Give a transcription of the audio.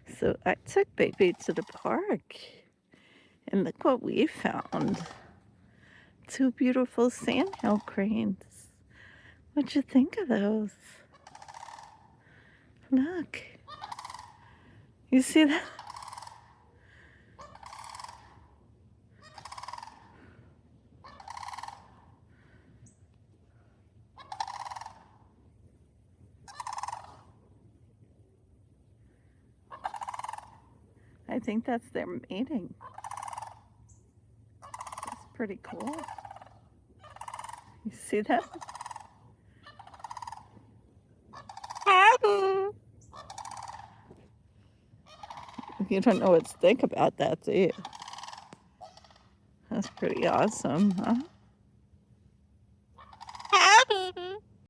So I took baby to the park, and look what we found. Two beautiful sandhill cranes. What'd you think of those? Look. You see that? I think that's their mating. It's pretty cool. You see that? You don't know what to think about that, do you? That's pretty awesome, huh?